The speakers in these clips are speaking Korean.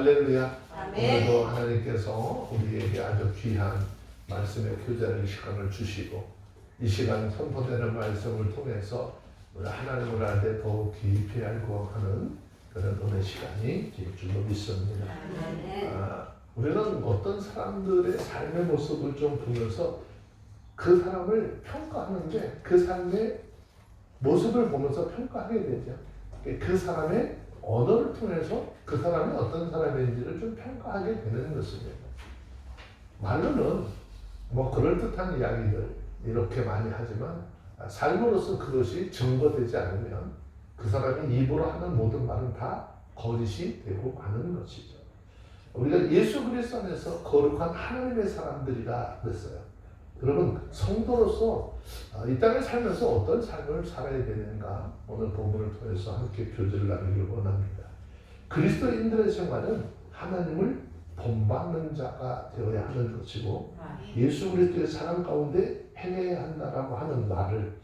할렐루야. 아멘. 오늘도 하나님께서 우리에게 아주 귀한 말씀의 교제하는 시간을 주시고 이 시간 선포되는 말씀을 통해서 우리 하나님을 알 때 더욱 깊이 알고 하는 그런 은혜 시간이 될 줄로 믿습니다. 우리는 어떤 사람들의 삶의 모습을 좀 보면서 그 사람을 평가하는데 그 삶의 모습을 보면서 평가하게 되죠. 그 사람의 언어를 통해서 그 사람이 어떤 사람인지를 좀 평가하게 되는 것입니다. 말로는 뭐 그럴듯한 이야기들 이렇게 많이 하지만 삶으로서 그것이 증거되지 않으면 그 사람이 입으로 하는 모든 말은 다 거짓이 되고 마는 것이죠. 우리가 예수 그리스도 안에서 거룩한 하나님의 사람들이라 그랬어요. 여러분 성도로서 이 땅에 살면서 어떤 삶을 살아야 되는가 오늘 본문을 통해서 함께 교제를 나누길 원합니다. 그리스도인들의 생활은 하나님을 본받는 자가 되어야 하는 것이고 예수 그리스도의 사랑 가운데 행해야 한다라고 하는 말을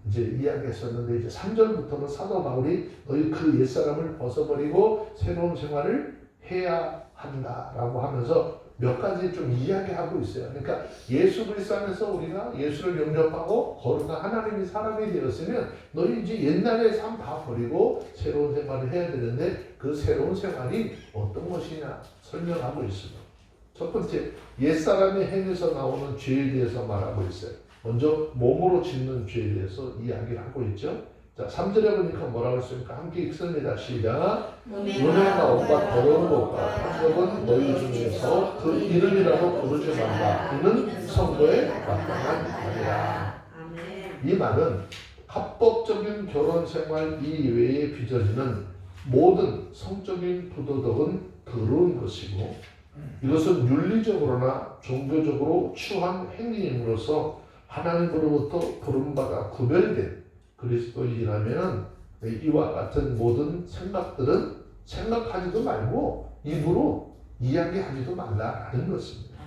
이제 이야기했었는데 이제 3절부터는 사도 바울이 너희 그 옛사람을 벗어버리고 새로운 생활을 해야 한다라고 하면서 몇 가지 좀 이야기하고 있어요. 그러니까 예수 그리스도 안에서 우리가 예수를 영접하고 거룩한 하나님이 사람이 되었으면 너희 이제 옛날의 삶 다 버리고 새로운 생활을 해야 되는데 그 새로운 생활이 어떤 것이냐 설명하고 있습니다. 첫 번째, 옛사람의 행에서 나오는 죄에 대해서 말하고 있어요. 먼저 몸으로 짓는 죄에 대해서 이야기를 하고 있죠. 자, 3절에 보니까 뭐라고 했습니까? 함께 읽습니다. 시작. 은혜가 옷과 더러운 것과 학력은 너희 중에서 그 이름이라도 부르지 말라. 이는 선거에 마땅한 말이라. 이 말은 합법적인 결혼 생활 이외에 빚어지는 모든 성적인 부도덕은 더러운 것이고 이것은 윤리적으로나 종교적으로 추한 행위임으로써 하나님으로부터 부름받아 구별된 그리스도인이라면 이와 같은 모든 생각들은 생각하지도 말고 입으로 이야기하지도 말라라는 것입니다.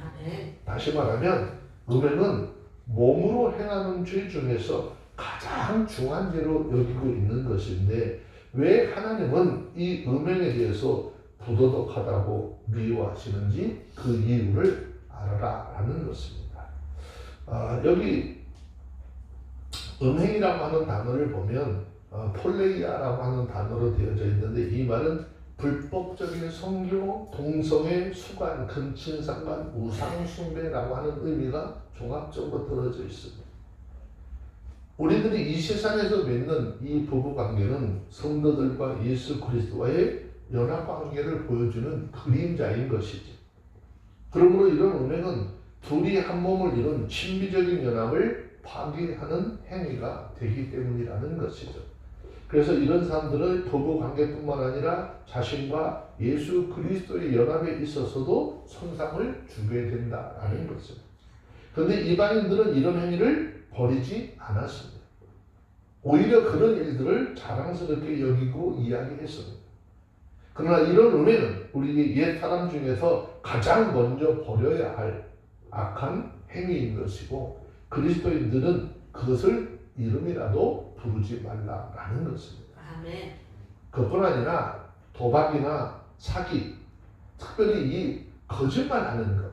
다시 말하면 음행은 몸으로 행하는 죄 중에서 가장 중한 죄로 여기고 있는 것인데 왜 하나님은 이 음행에 대해서 부도덕하다고 미워하시는지 그 이유를 알아라라는 것입니다. 여기 음행이라고 하는 단어를 보면 폴레이아라고 하는 단어로 되어져 있는데 이 말은 불법적인 성교, 동성애, 수관, 근친상간, 우상숭배라고 하는 의미가 종합적으로 들어져 있습니다. 우리들이 이 세상에서 맺는 이 부부관계는 성도들과 예수 그리스도와의 연합관계를 보여주는 그림자인 것이죠. 그러므로 이런 음행은 둘이 한 몸을 이룬 친미적인 연합을 파괴하는 행위가 되기 때문이라는 것이죠. 그래서 이런 사람들은 부부관계뿐만 아니라 자신과 예수 그리스도의 연합에 있어서도 손상을 주게 된다는 것입니다. 그런데 이방인들은 이런 행위를 버리지 않았습니다. 오히려 그런 일들을 자랑스럽게 여기고 이야기했습니다. 그러나 이런 음행은 우리 옛 사람 중에서 가장 먼저 버려야 할 악한 행위인 것이고 그리스도인들은 그것을 이름이라도 부르지 말라라는 것입니다. 아멘. 그뿐 아니라 도박이나 사기, 특별히 이 거짓말하는 것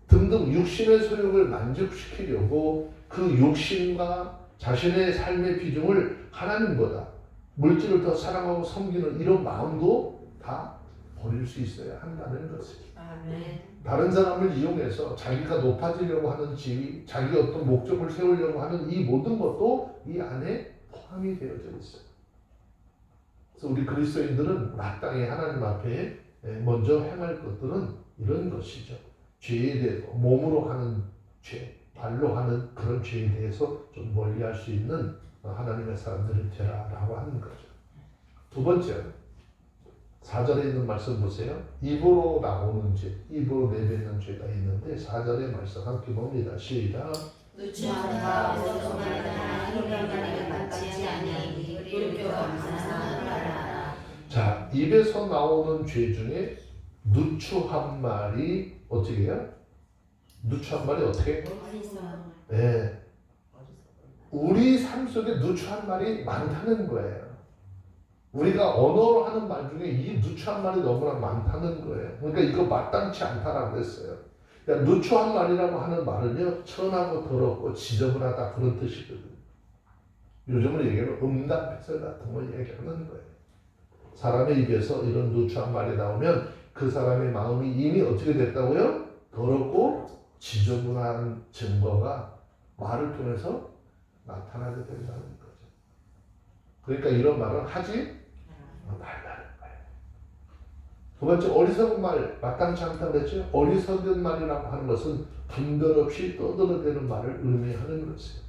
등등 육신의 소욕을 만족시키려고 그 욕심과 자신의 삶의 비중을 하나님보다 물질을 더 사랑하고 섬기는 이런 마음도 다 버릴 수 있어야 한다는 것이죠. 아멘. 다른 사람을 이용해서 자기가 높아지려고 하는 지위, 자기 어떤 목적을 세우려고 하는 이 모든 것도 이 안에 포함이 되어져 있어요. 그래서 우리 그리스도인들은 마땅히 하나님 앞에 먼저 행할 것들은 이런 것이죠. 죄에 대해서 몸으로 하는 죄, 발로 하는 그런 죄에 대해서 좀 멀리할 수 있는 하나님의 사람들이 되라라고 하는 거죠. 두 번째, 4절에 있는 말씀 보세요. 입으로 나오는 죄, 입으로 내뱉는 죄가 있는데 4절의 말씀 함께 봅니다. 시작. 누추함과 어리석음하나 희망하는 받지 아니하니 불교 감사하라. 자, 입에서 나오는 죄 중에 누추한 말이 어떻게 해요? 누추한 말이 어떻게 해요? 네. 우리 삶 속에 누추한 말이 많다는 거예요. 우리가 언어로 하는 말 중에 이 누추한 말이 너무나 많다는 거예요. 그러니까 이거 마땅치 않다라고 했어요. 그러니까 누추한 말이라고 하는 말은요, 천하고 더럽고 지저분하다 그런 뜻이거든요. 요즘은 얘기하면 음담패설 같은 걸 얘기하는 거예요. 사람의 입에서 이런 누추한 말이 나오면 그 사람의 마음이 이미 어떻게 됐다고요? 더럽고 지저분한 증거가 말을 통해서 나타나게 된다는 거죠. 그러니까 이런 말은 하지 말라는 거예요. 두 번째, 어리석은 말, 마땅치 않다고 했죠. 어리석은 말이라고 하는 것은 분별 없이 떠들어대는 말을 의미하는 것이에요.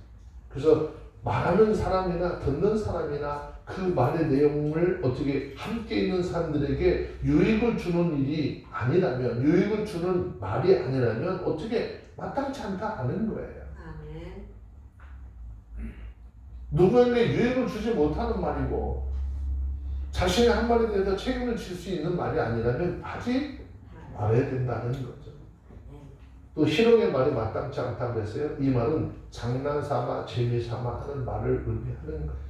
그래서 말하는 사람이나 듣는 사람이나 그 말의 내용을 어떻게 함께 있는 사람들에게 유익을 주는 일이 아니라면, 유익을 주는 말이 아니라면 어떻게 마땅치 않다 하는 거예요. 아멘. 누구에게 유익을 주지 못하는 말이고 자신의 한 말에 대해서 책임을 질 수 있는 말이 아니라면 하지 말아야 된다는 거죠. 또 희롱의 말이 마땅치 않다고 했어요. 이 말은 장난삼아 재미삼아 하는 말을 의미하는 거예요.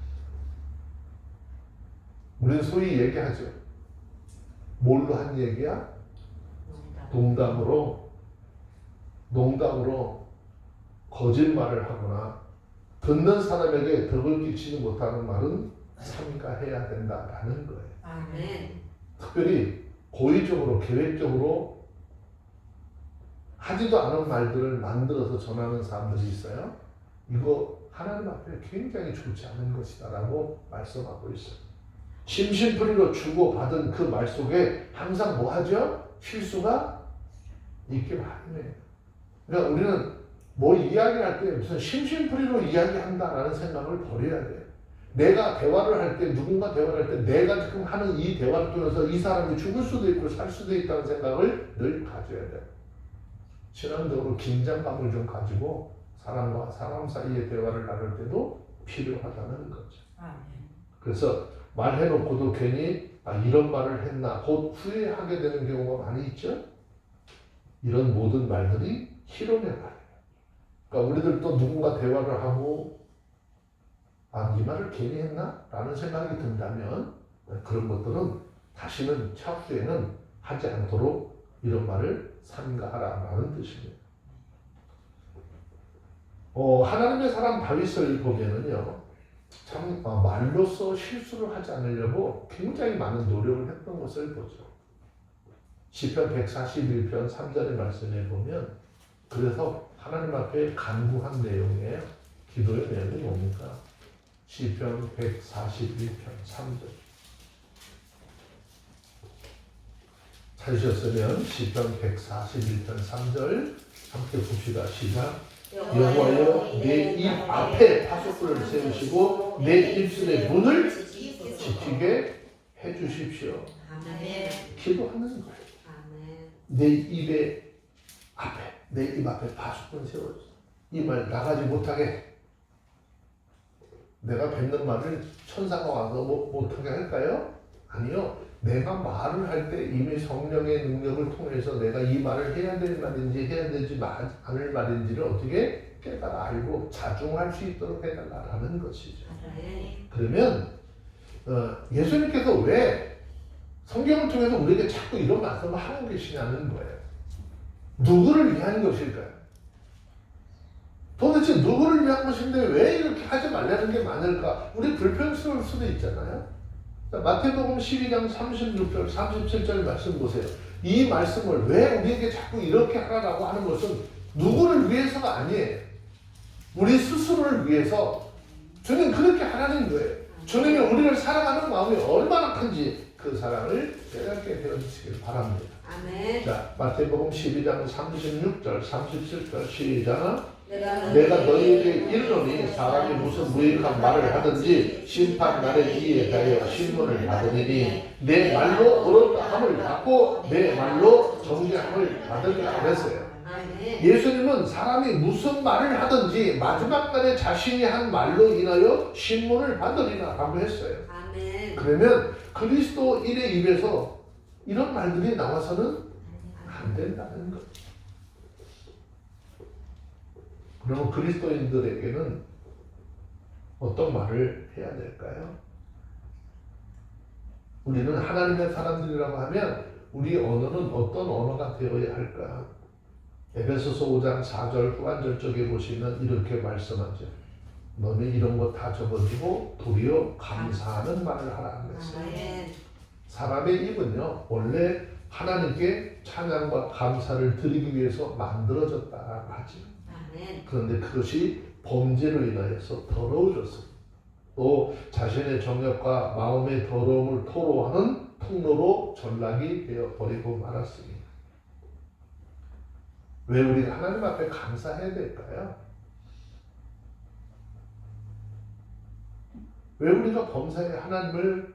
우리는 소위 얘기하죠. 뭘로 한 얘기야? 농담으로 거짓말을 하거나 듣는 사람에게 덕을 끼치지 못하는 말은 삼가해야 된다라는 거예요. 아멘. 특별히 고의적으로 계획적으로 하지도 않은 말들을 만들어서 전하는 사람들이 있어요. 이거 하나님 앞에 굉장히 좋지 않은 것이다 라고 말씀하고 있어요. 심심풀이로 주고받은 그 말 속에 항상 뭐 하죠? 실수가 있기 마련이에요. 그러니까 우리는 뭐 이야기할 때 무슨 심심풀이로 이야기한다라는 생각을 버려야 돼요. 내가 대화를 할 때, 누군가 대화를 할 때 내가 지금 하는 이 대화를 통해서 이 사람이 죽을 수도 있고 살 수도 있다는 생각을 늘 가져야 돼요. 신앙적으로 긴장감을 좀 가지고 사람과 사람 사이의 대화를 나눌 때도 필요하다는 거죠. 그래서 말해놓고도 괜히 이런 말을 했나 곧 후회하게 되는 경우가 많이 있죠. 이런 모든 말들이 희롱의 말이에요. 그러니까 우리들도 누군가 대화를 하고 이 말을 괜히 했나? 라는 생각이 든다면 그런 것들은 다시는 차후에는 하지 않도록 이런 말을 삼가하라는 뜻입니다. 하나님의 사람 다윗을 보면은요, 참 말로써 실수를 하지 않으려고 굉장히 많은 노력을 했던 것을 보죠. 시편 141편 3절의 말씀에 보면 그래서 하나님 앞에 간구한 내용이에요. 기도의 내용이 뭡니까? 시편 141편 3절. 찾으셨으면 시편 141편 3절 함께 봅시다. 시작. 여호와여 내 입 앞에 파수꾼을 세우시고 내 입술의 문을 지키게 해주십시오. 아멘. 기도하는 거예요. 아멘. 내 입의 앞에, 내 입 앞에 파수꾼 세워주세요. 이 말 나가지 못하게. 내가 뱉는 말을 천사가 와서 못하게 할까요? 아니요. 내가 말을 할 때 이미 성령의 능력을 통해서 내가 이 말을 해야 될 말인지 해야 되지 않을 말인지를 어떻게 깨달아 알고 자중할 수 있도록 해달라는 것이죠. 그러면 예수님께서 왜 성경을 통해서 우리에게 자꾸 이런 말씀을 하고 계시냐는 거예요. 누구를 위한 것일까요? 도대체 누구를 위한 것인데 왜 이렇게 하지 말라는 게 많을까? 우리 불평스러울 수도 있잖아요. 마태복음 12장 36절, 37절 말씀 보세요. 이 말씀을 왜 우리에게 자꾸 이렇게 하라고 하는 것은 누구를 위해서가 아니에요. 우리 스스로를 위해서 주님 그렇게 하라는 거예요. 주님이 우리를 사랑하는 마음이 얼마나 큰지 그 사랑을 깨닫게 되어주시길 바랍니다. 아멘. 자, 마태복음 12장 36절, 37절 시작. 내가 너희에게 이르노니 사람이 무슨 무익한 말을 하든지 심판날에 이에 대하여 신문을 받으리니 내 말로 옳다 함을 받고 내 말로 정죄함을 받으리라 그랬어요. 예수님은 사람이 무슨 말을 하든지 마지막 날에 자신이 한 말로 인하여 신문을 받으리라 라고 했어요. 아멘. 그러면 그리스도인의 입에서 이런 말들이 나와서는 안 된다는 거예요. 그러면 그리스도인들에게는 어떤 말을 해야 될까요? 우리는 하나님의 사람들이라고 하면 우리 언어는 어떤 언어가 되어야 할까? 에베소서 5장 4절 후반절 쪽에 보시면 이렇게 말씀하죠. 너는 이런 거 다 접어주고 도리어 감사하는 말을 하라 그랬어요. 아멘. 사람의 입은요 원래 하나님께 찬양과 감사를 드리기 위해서 만들어졌다고 하죠. 아멘. 그런데 그것이 범죄로 인하여서 더러워졌습니다. 또 자신의 정욕과 마음의 더러움을 토로하는 통로로 전락이 되어버리고 말았습니다. 왜 우리가 하나님 앞에 감사해야 될까요? 왜 우리가 범사에 하나님을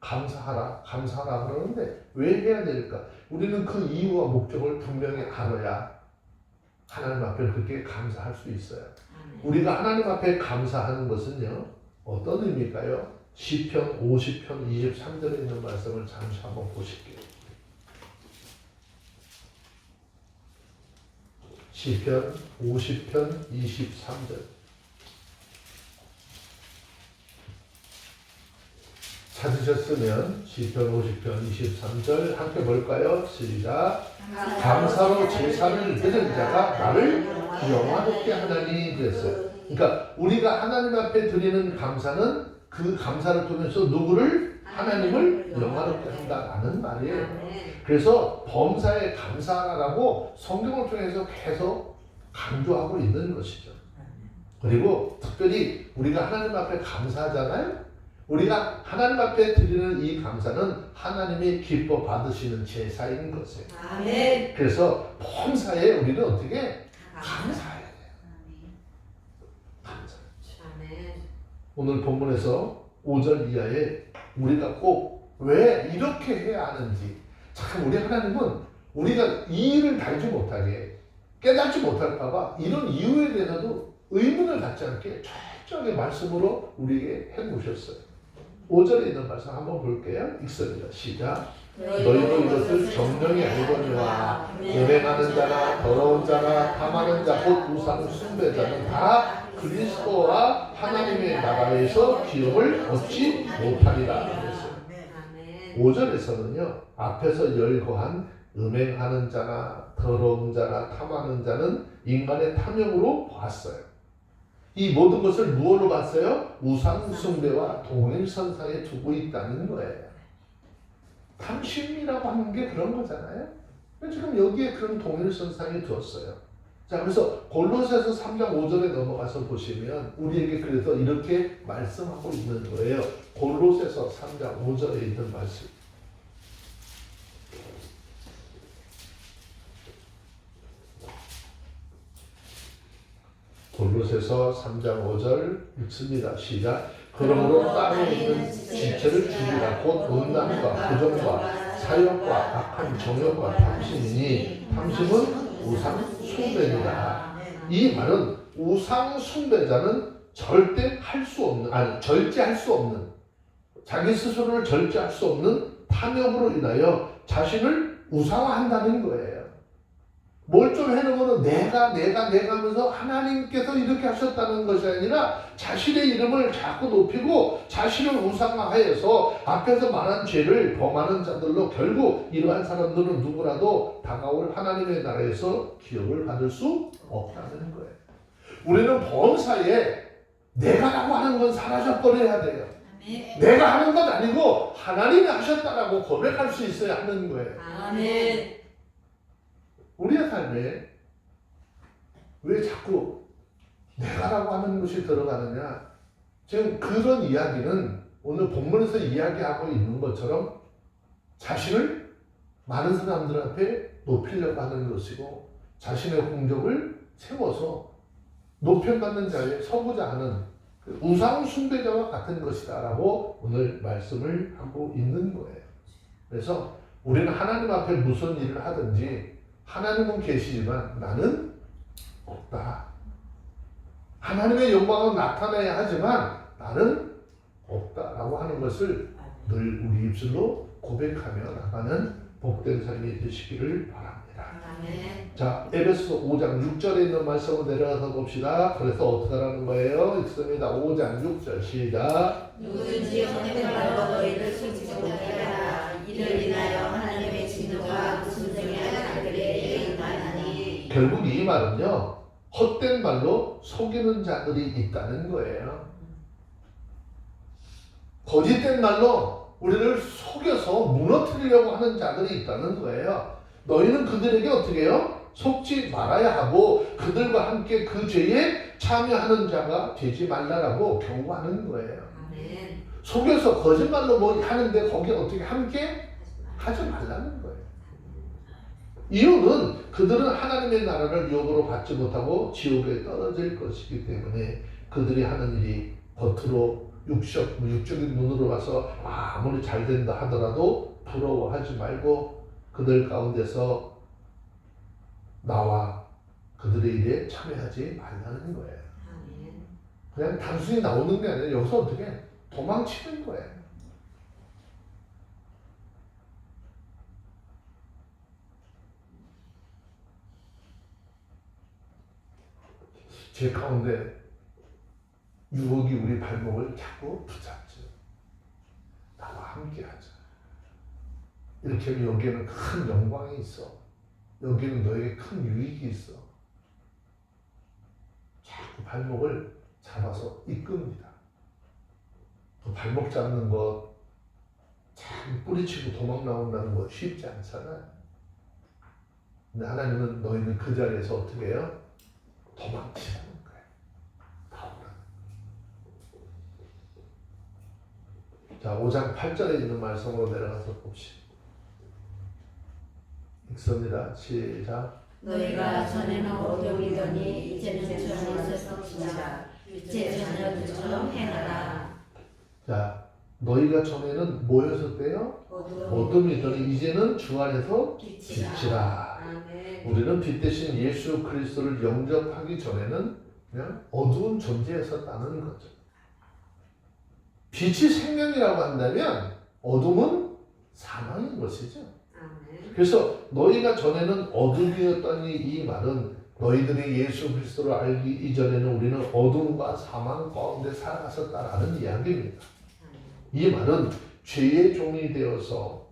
감사하라 그러는데 왜 해야 될까? 우리는 그 이유와 목적을 분명히 알아야 하나님 앞에 그렇게 감사할 수 있어요. 아멘. 우리가 하나님 앞에 감사하는 것은요 어떤 의미일까요? 시편 50편 23절에 있는 말씀을 잠시 한번 보실게요. 시편 50편 23절 찾으셨으면 시편 50편 23절 함께 볼까요? 시작. 감사로 제사를 드린 자가 나를 영화롭게 하나니 그랬어요. 그러니까 우리가 하나님 앞에 드리는 감사는 그 감사를 통해서 누구를? 하나님을 영화롭게 한다라는 말이에요. 아멘. 그래서 범사에 감사하라고 성경을 통해서 계속 강조하고 있는 것이죠. 그리고 특별히 우리가 하나님 앞에 감사하잖아요. 우리가 하나님 앞에 드리는 이 감사는 하나님이 기뻐 받으시는 제사인 것이에요. 아멘. 그래서 범사에 우리는 어떻게 감사해야 돼요. 감사. 아멘. 오늘 본문에서 5절 이하에 우리가 꼭 왜 이렇게 해야 하는지 참 우리 하나님은 우리가 이의를 달지 못하게 깨닫지 못할까봐 이런 이유에 대해서도 의문을 갖지 않게 철저하게 말씀으로 우리에게 해놓으셨어요. 5절에 있는 말씀 한번 볼게요. 읽습니다. 시작. 너희도 이것을 정령히 알거니와 음행하는 자나 더러운 자나 탐하는 자 곧 우상 숭배자는 다 그리스도와 하나님의 나라에서 기업을 얻지 못하리라 그랬어요. 아멘. 5절에서는요 앞에서 열거한 음행하는 자나 더러운 자나 탐하는 자는 인간의 탐욕으로 봤어요. 이 모든 것을 무엇으로 봤어요? 우상 숭배와 동일선상에 두고 있다는 거예요. 탐심이라고 하는 게 그런 거잖아요. 지금 여기에 그런 동일선상에 두었어요. 자, 그래서 골로새서 3장 5절에 넘어가서 보시면 우리에게 그래서 이렇게 말씀하고 있는 거예요. 골로새서 3장 5절에 있는 말씀. 골로새서 3장 5절 읽습니다. 시작. 그러므로 따로 있는 지체를 죽이라. 곧 음란과 부정과 사욕과 악한 정욕과 탐심이니 탐심은 우상 숭배니라. 이 말은 우상 숭배자는 절대 할 수 없는, 아니 절제할 수 없는, 자기 스스로를 절제할 수 없는 탐욕으로 인하여 자신을 우상화한다는 거예요. 뭘 좀 해놓으면 내가 하면서 하나님께서 이렇게 하셨다는 것이 아니라 자신의 이름을 자꾸 높이고 자신을 우상화해서 앞에서 말한 죄를 범하는 자들로 결국 이러한 사람들은 누구라도 다가올 하나님의 나라에서 기업을 받을 수 없다는 거예요. 우리는 범사에 내가라고 하는 건 사라져버려야 돼요. 내가 하는 건 아니고 하나님이 하셨다라고 고백할 수 있어야 하는 거예요. 아멘. 우리의 삶에 왜 자꾸 내가라고 하는 것이 들어가느냐? 지금 그런 이야기는 오늘 본문에서 이야기하고 있는 것처럼 자신을 많은 사람들 앞에 높이려고 하는 것이고 자신의 공적을 세워서 높여받는 자에 서고자 하는 우상 숭배자와 같은 것이다 라고 오늘 말씀을 하고 있는 거예요. 그래서 우리는 하나님 앞에 무슨 일을 하든지 하나님은 계시지만 나는 없다. 하나님의 영광은 나타나야 하지만 나는 없다라고 하는 것을 늘 우리 입술로 고백하며 나가는 복된 삶이 되시기를 바랍니다. 아멘. 자, 에베소 5장 6절에 있는 말씀으로 내려가서 봅시다. 그래서 어떻게 하라는 거예요? 읽습니다. 5장 6절 시작. 누구든지 헛된 말로 너희를 속이지 못하게 하라. 이를 인하여 하나님의 진노가 무슨정한 자들에게 임하나니. 결국 이 말은요, 헛된 말로 속이는 자들이 있다는 거예요. 거짓된 말로 우리를 속여서 무너뜨리려고 하는 자들이 있다는 거예요. 너희는 그들에게 어떻게 해요? 속지 말아야 하고 그들과 함께 그 죄에 참여하는 자가 되지 말라라고 경고하는 거예요. 아멘. 속여서 거짓말로 뭐 하는데 거기에 어떻게 함께 하지 말라는 거예요. 이유는 그들은 하나님의 나라를 유업으로 받지 못하고 지옥에 떨어질 것이기 때문에 그들이 하는 일이 겉으로 육적인 눈으로 봐서 아무리 잘 된다 하더라도 부러워하지 말고 그들 가운데서 나와 그들의 일에 참여하지 말라는 거예요. 아멘. 그냥 단순히 나오는 게 아니라 여기서 어떻게 도망치는 거예요. 제 가운데 유혹이 우리 발목을 자꾸 붙잡죠. 나와 함께 하자. 이렇게 하면 여기에는 큰 영광이 있어. 여기는 너에게 큰 유익이 있어. 자꾸 발목을 잡아서 이끕니다. 그 발목 잡는 것, 참 뿌리치고 도망 나온다는 거 쉽지 않잖아요. 근데 하나님은 너희는 그 자리에서 어떻게 해요? 도망치라는 거예요. 나오라. 자, 5장 8절에 있는 말씀으로 내려가서 봅시다. 읽습니다. 시작. 너희가 전에는 어둠이더니 이제는 전에서 성신자 이제 자녀들처럼 행하라. 자, 너희가 전에는 뭐였었대요? 어둠이더니 이제는 주 안에서 빛이라. 아멘. 우리는 빛 대신 예수 그리스도를 영접하기 전에는 그냥 어두운 존재였었다는 거죠. 빛이 생명이라고 한다면 어둠은 사망인 것이죠. 아멘. 그래서 너희가 전에는 어둠이었다니 이 말은 너희들이 예수 그리스도를 알기 이전에는 우리는 어둠과 사망 가운데 살아갔었다라는 이야기입니다. 이 말은 죄의 종이 되어서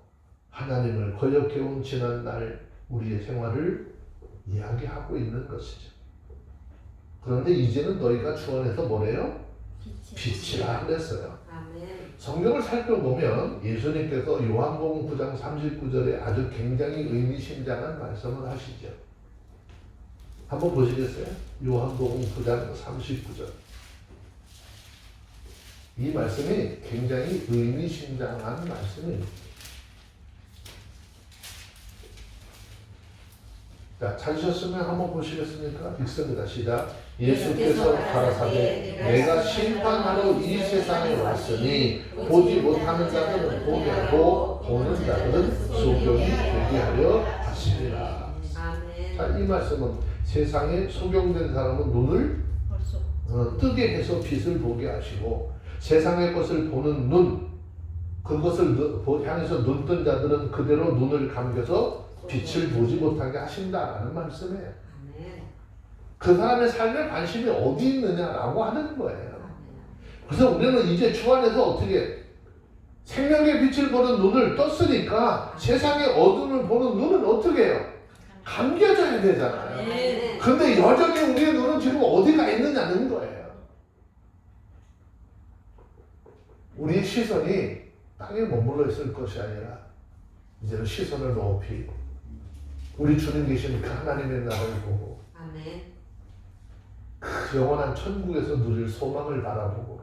하나님을 거역해온 지난날 우리의 생활을 이야기하고 있는 것이죠. 그런데 이제는 너희가 주 안에서 뭐래요? 빛이라 그랬어요. 아멘. 성경을 살펴보면 예수님께서 요한복음 9장 39절에 아주 굉장히 의미심장한 말씀을 하시죠. 한번 보시겠어요? 요한복음 9장 39절. 이 말씀이 굉장히 의미심장한 말씀입니다. 자, 찾으셨으면 한번 보시겠습니까? 읽습니다. 시작. 예수께서 가라사대 내가 심판하러 이 세상에 왔으니 보지 못하는 자들은 보게 하고 보는 자들은 소경이 되게 하려 하시리라. 아멘. 자, 이 말씀은 세상에 소경된 사람은 눈을 뜨게 해서 빛을 보게 하시고 세상의 것을 보는 눈, 그것을 향해서 눈뜬 자들은 그대로 눈을 감겨서 빛을 보지 못하게 하신다라는 말씀이에요. 아멘. 그 사람의 삶에 관심이 어디 있느냐라고 하는 거예요. 그래서 우리는 이제 주 안에서 어떻게 생명의 빛을 보는 눈을 떴으니까 세상의 어둠을 보는 눈은 어떻게 해요? 감겨져야 되잖아요. 아멘. 근데 여전히 우리의 눈은 지금 어디가 있느냐는 거예요. 우리의 시선이 땅에 머물러 있을 것이 아니라 이제는 시선을 높이 우리 주님 계신 그 하나님의 나라를 보고 아멘. 그 영원한 천국에서 누릴 소망을 바라보고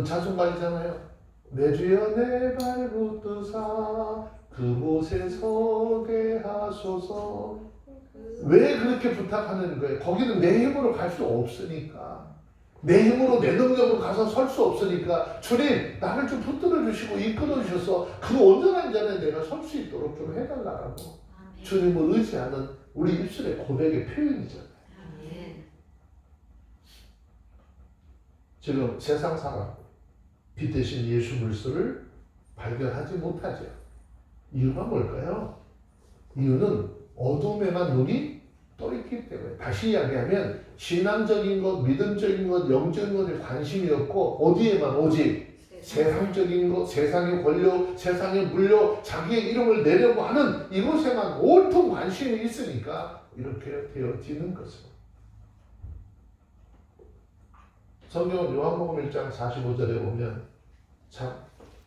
찬송가이잖아요. 내 주여 내 발 붙드사 그곳에 서게 하소서. 왜 그렇게 부탁하는 거예요? 거기는 내 힘으로 갈 수 없으니까. 내 힘으로 내 능력으로 가서 설 수 없으니까 주님 나를 좀 붙들어 주시고 이끌어 주셔서 그 온전한 자리에 내가 설 수 있도록 좀 해달라고 주님을 의지하는 우리 입술의 고백의 표현이잖아요. 아멘. 지금 세상 사람 빛 대신 예수 그리스도를 발견하지 못하죠. 이유가 뭘까요? 이유는 어둠에만 눈이 떠 있기 때문에. 다시 이야기하면 신앙적인 것, 믿음적인 것, 영적인 것에 관심이 없고 어디에만 오직 세상적인 것, 세상의 권력, 세상의 물력, 자기의 이름을 내려고 하는 이곳에만 온통 관심이 있으니까 이렇게 되어지는 것입니다. 성경은 요한복음 1장 45절에 보면 참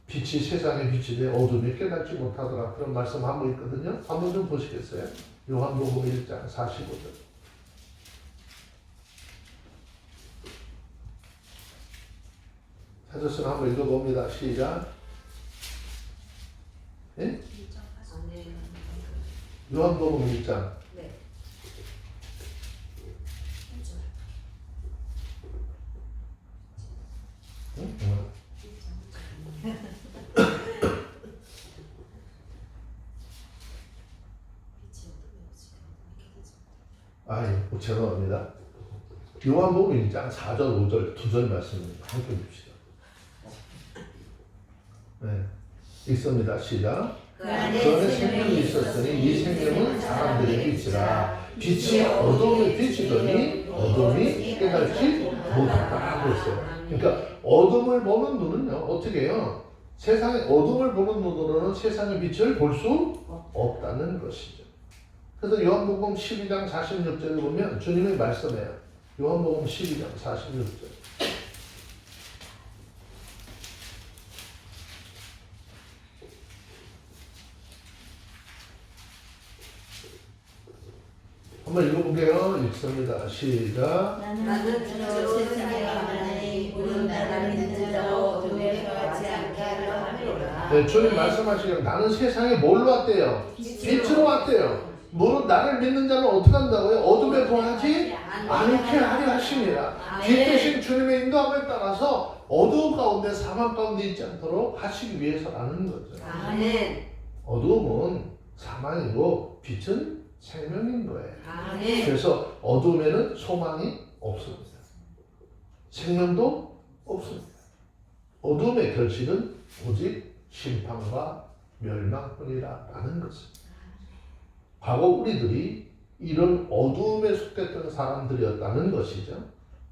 빛이 세상의 빛이 되 어둠이 깨닫지 못하더라 그런 말씀 한 번 있거든요. 한번 좀 보시겠어요? 요한복음 1장 45절. 찾았으면 한번 읽어봅니다. 시작. 예? 요한복음 1장. 네. 응? 예, 죄송합니다. 요한복음 1장 4절, 5절, 2절 말씀입니다. 함께 봅시다. 네, 읽습니다. 시작. 그 그 안에 생명이 있었으니 이 생명은 사람들의 빛이라. 빛이 어둠을 비추더니 어둠이 깨닫지 못하다고 했어요. 그러니까 어둠을 보는 눈은요, 어떻게 해요? 세상의 어둠을 보는 눈으로는 세상의 빛을 볼 수 없다는 것이죠. 그래서 요한복음 12장 46절에 보면 주님의 말씀이에요. 요한복음 12장 46절. 한번 읽어볼게요. 읽습니다. 시작. 나는 주로 세상에 가만히 모든 나를 믿는 자로 어둠에 거하지 않게 하려 함이로라. 네, 주님 말씀하시기를 나는 세상에 뭘로 왔대요? 빛으로 왔대요. 무릇 나를 믿는 자는 어떻게 한다고요? 어둠에 거하지 않게 하려 하심이라. 빛 대신 주님의 인도함에 따라서 어두운 가운데 사망 가운데 있지 않도록 하시기 위해서라는 거죠. 아멘. 어두움은 사망이고 빛은 생명인 거예요. 아멘. 그래서 어둠에는 소망이 없습니다. 생명도 없습니다. 어둠의 결실은 오직 심판과 멸망뿐이라는 것입니다. 과거 우리들이 이런 어둠에 속했던 사람들이었다는 것이죠.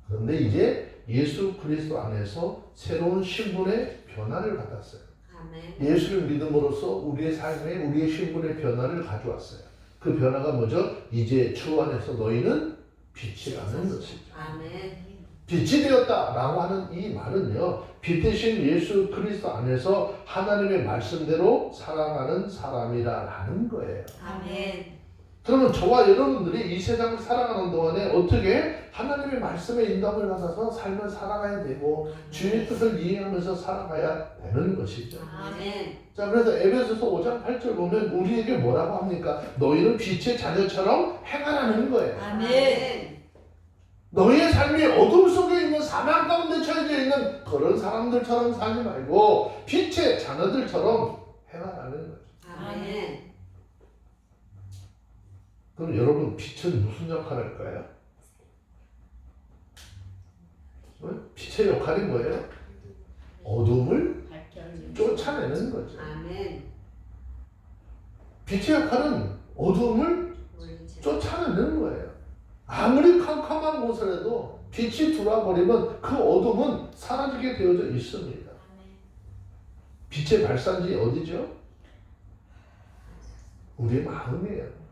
그런데 이제 예수 그리스도 안에서 새로운 신분의 변화를 받았어요. 아멘. 예수를 믿음으로써 우리의 삶에 우리의 신분의 변화를 가져왔어요. 그 변화가 뭐죠? 이제 주 안에서 너희는 빛이라는 것이죠. 아멘. 빛이 되었다라고 하는 이 말은요, 빛 대신 예수 그리스도 안에서 하나님의 말씀대로 살아가는 사람이라는 거예요. 아멘. 그러면 저와 여러분들이 이 세상을 살아가는 동안에 어떻게 하나님의 말씀에 인도함을 받아서 삶을 살아가야 되고 주의 뜻을 이해하면서 살아가야 되는 것이죠. 아멘. 자, 그래서 에베소서 5장 8절 보면 우리에게 뭐라고 합니까? 너희는 빛의 자녀처럼 행하라는 거예요. 아멘. 너희의 삶이 어둠 속에 있는 사망 가운데 처해져 있는 그런 사람들처럼 살지 말고 빛의 자녀들처럼 행하라는 거죠. 아멘. 그럼 여러분 빛은 무슨 역할을 할까요? 빛의 역할이 뭐예요? 어둠을 쫓아내는 거죠. 아멘. 빛의 역할은 어둠을 쫓아내는 거예요. 아무리 캄캄한 곳에라도 빛이 들어와버리면 그 어둠은 사라지게 되어져 있습니다. 빛의 발산지 어디죠? 우리의 마음이에요.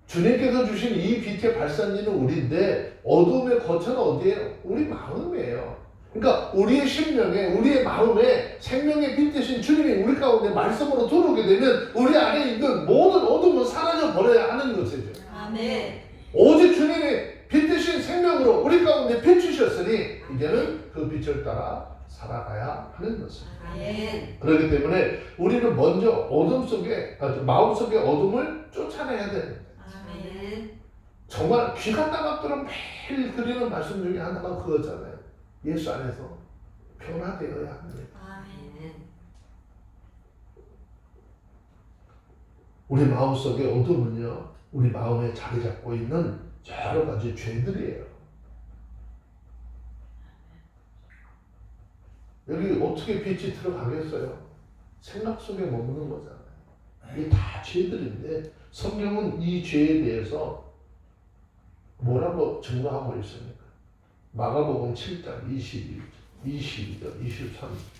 주님께서 주신 이 빛의 발산지는 우리인데 어둠의 거처는 어디예요? 우리 마음이에요. 그러니까 우리의 심령에, 우리의 마음에 생명의 빛 대신 주님이 우리 가운데 말씀으로 들어오게 되면 우리 안에 있는 모든 어둠은 사라져 버려야 하는 것이죠. 아멘. 오직 주님의 빛 대신 생명으로 우리 가운데 비추셨으니 이제는 그 빛을 따라 살아가야 하는 것입니다. 아멘. 그렇기 때문에 우리는 먼저 어둠 속에, 마음 속의 어둠을 쫓아내야 됩니다. 아멘. 정말 귀가 따갑도록 매일 드리는 말씀 중에 하나가 그거잖아요. 예수 안에서 변화되어야 합니다. 아멘. 우리 마음속의 어둠은요, 우리 마음에 자리 잡고 있는 여러 가지 죄들이에요. 여기 어떻게 빛이 들어가겠어요? 생각 속에 머무는 거잖아요. 이게 다 죄들인데 성경은 이 죄에 대해서 뭐라고 증거하고 있습니까? 마가복음 7장 22절, 23절.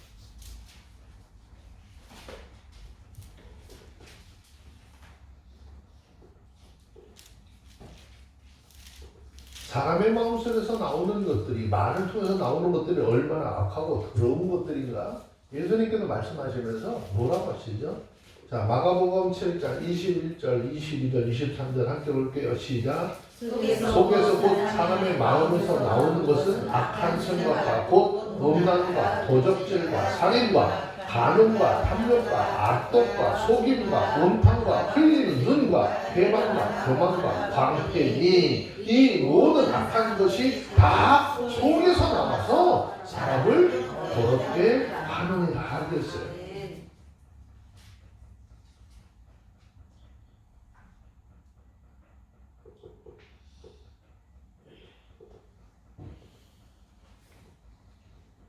사람의 마음속에서 나오는 것들이, 말을 통해서 나오는 것들이 얼마나 악하고 더러운 것들인가? 예수님께서 말씀하시면서 뭐라고 하시죠? 자, 마가복음 7장 21절, 22절, 23절 함께 볼게요. 시작. 속에서 곧 사람의 마음에서 나오는 것은 악한 생각과 곧 음란과 도적질과 살인과 간음과 탐욕과 악독과 속임과 원탕과 흘리는 눈과 배반과 교만과 광패니 이 모든 악한 것이 다 속에서 나와서 사람을 더럽게 하느니라 하겠어요.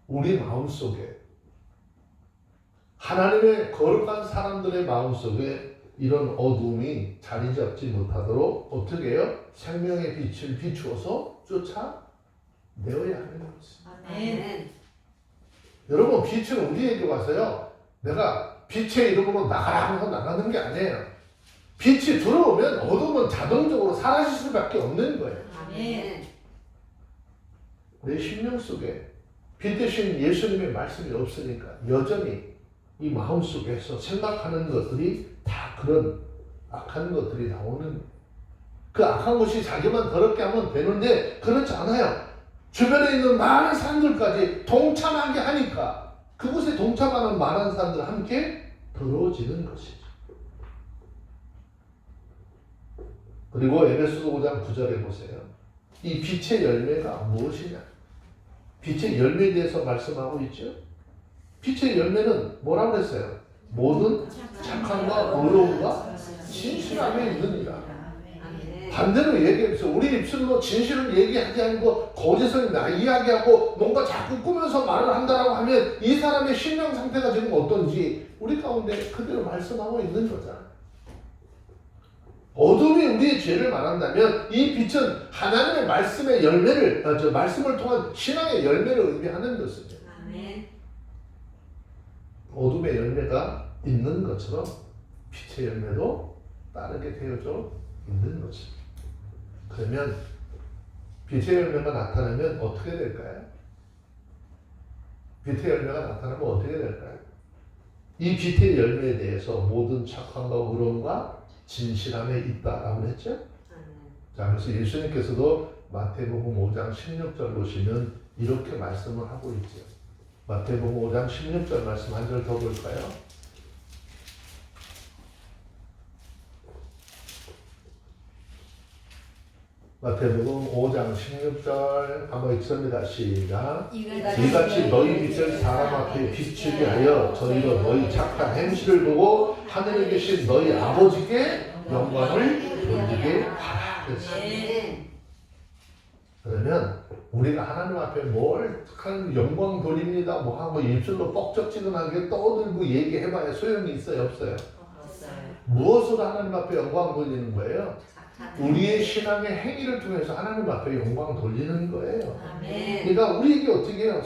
우리 마음속에 하나님의 거룩한 사람들의 마음속에 이런 어둠이 자리 잡지 못하도록 어떻게 해요? 생명의 빛을 비추어서 쫓아내어야 하는 거지. 아멘. 여러분, 빛은 우리에게 와서요, 내가 빛의 이름으로 나가라 하면서 나가는 게 아니에요. 빛이 들어오면 어둠은 자동적으로 사라질 수밖에 없는 거예요. 아멘. 내 심령 속에 빛 대신 예수님의 말씀이 없으니까 여전히 이 마음속에서 생각하는 것들이 다 그런 악한 것들이 나오는, 그 악한 것이 자기만 더럽게 하면 되는데 그렇지 않아요. 주변에 있는 많은 사람들까지 동참하게 하니까 그곳에 동참하는 많은 사람들 함께 더러워지는 것이죠. 그리고 에베소서 5장 9절에 보세요. 이 빛의 열매가 무엇이냐? 빛의 열매에 대해서 말씀하고 있죠. 빛의 열매는 뭐라고 했어요? 모든 착함과 의로움과 진실함에 있느니라. 반대로 얘기해서 우리 입술로 진실을 얘기하지 않고 거짓을 이야기하고 뭔가 자꾸 꾸면서 말을 한다라고 하면 이 사람의 심령 상태가 지금 어떤지 우리 가운데 그대로 말씀하고 있는 거잖아요. 어둠이 우리의 죄를 말한다면 이 빛은 하나님의 말씀의 열매를, 말씀을 통한 신앙의 열매를 의미하는 것입니다. 아멘. 어둠의 열매가 있는 것처럼 빛의 열매도 따르게 되어져 있는 것입니다. 그러면 빛의 열매가 나타나면 어떻게 될까요? 빛의 열매가 나타나면 어떻게 될까요? 이 빛의 열매에 대해서 모든 착함과 의로움과 진실함에 있다라고 했죠? 자, 그래서 예수님께서도 마태복음 5장 16절 보시면 이렇게 말씀을 하고 있죠. 마태복음 5장 16절 말씀 한 절 더 볼까요? 마태복음 5장 16절 한번 읽습니다. 시작. 이같이 너희 빛을 사람 앞에 비추게 하여 저희로 너희 착한 행실을 보고 하늘에 계신 너희 아버지께 영광을 돌리게 하라. 그러면 우리가 하나님 앞에 뭘 영광 돌립니다 뭐 하고 입술로 뻑적지근하게 떠들고 얘기해봐야 소용이 있어요, 없어요? 무엇으로 하나님 앞에 영광 돌리는 거예요? 우리의 신앙의 행위를 통해서 하나님 앞에 영광 돌리는 거예요. 아멘. 그러니까 우리에게 어떻게 해요?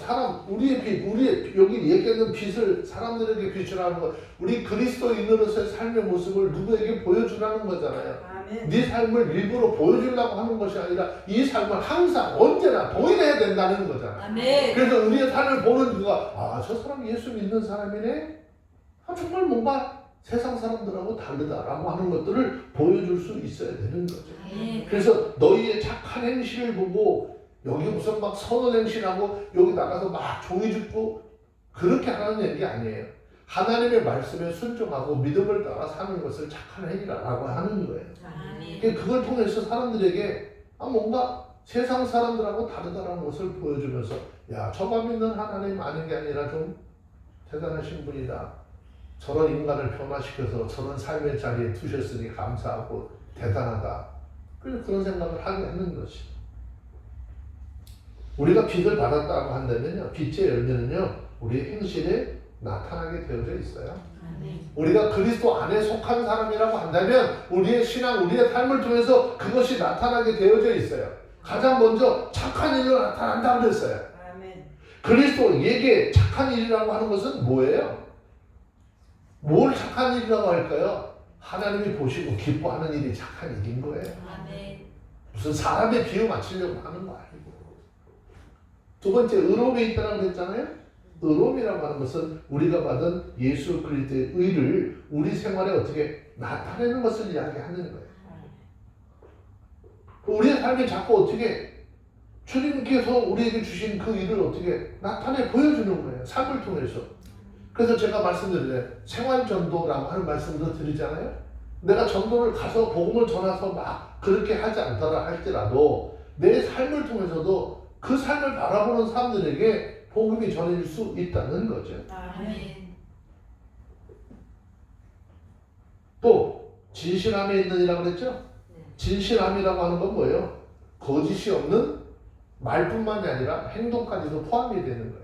우리의 빛, 여기 얘기하는 빛을 사람들에게 비추라는 거, 우리 그리스도인으로서의 삶의 모습을 누구에게 보여주라는 거잖아요. 아멘. 네 삶을 일부러 보여주려고 하는 것이 아니라 이 삶을 항상 언제나 보여야 된다는 거잖아요. 아멘. 그래서 우리의 삶을 보는 누가, 저 사람 예수 믿는 사람이네? 정말 뭔가 세상 사람들하고 다르다라고 하는 것들을 보여줄 수 있어야 되는 거죠. 그래서 너희의 착한 행실을 보고 여기 무슨 막 선한 행실하고 여기 나가서 막 종이 줍고 그렇게 하는 게 아니에요. 하나님의 말씀에 순종하고 믿음을 따라 사는 것을 착한 행위라고 하는 거예요. 그러니까 그걸 통해서 사람들에게 뭔가 세상 사람들하고 다르다라는 것을 보여주면서 저가 믿는 하나님 아는 게 아니라 좀 대단하신 분이다. 저런 인간을 변화시켜서 저런 삶의 자리에 두셨으니 감사하고 대단하다. 그래서 그런 생각을 하게 하는 것이. 우리가 빛을 받았다고 한다면요, 빛의 열매는요 우리의 행실에 나타나게 되어져 있어요. 우리가 그리스도 안에 속한 사람이라고 한다면 우리의 신앙, 우리의 삶을 통해서 그것이 나타나게 되어져 있어요. 가장 먼저 착한 일로 나타난다고 그랬어요. 그리스도에게 착한 일이라고 하는 것은 뭐예요? 뭘 착한 일이라고 할까요? 하나님이 보시고 기뻐하는 일이 착한 일인 거예요. 무슨 사람의 비유 맞추려고 하는 거 아니고. 두 번째, 의로움에 있다고 그랬잖아요. 의로움이라고 하는 것은 우리가 받은 예수 그리스도의 의를 우리 생활에 어떻게 나타내는 것을 이야기하는 거예요. 우리의 삶이 자꾸 어떻게 주님께서 우리에게 주신 그 일을 어떻게 나타내 보여주는 거예요. 삶을 통해서. 그래서 제가 말씀드려요. 생활전도라고 하는 말씀도 드리잖아요. 내가 전도를 가서 복음을 전해서 막 그렇게 하지 않더라 할지라도 내 삶을 통해서도 그 삶을 바라보는 사람들에게 복음이 전해질 수 있다는 거죠. 또 진실함에 있는 이라고 그랬죠? 진실함이라고 하는 건 뭐예요? 거짓이 없는 말뿐만이 아니라 행동까지도 포함이 되는 거예요.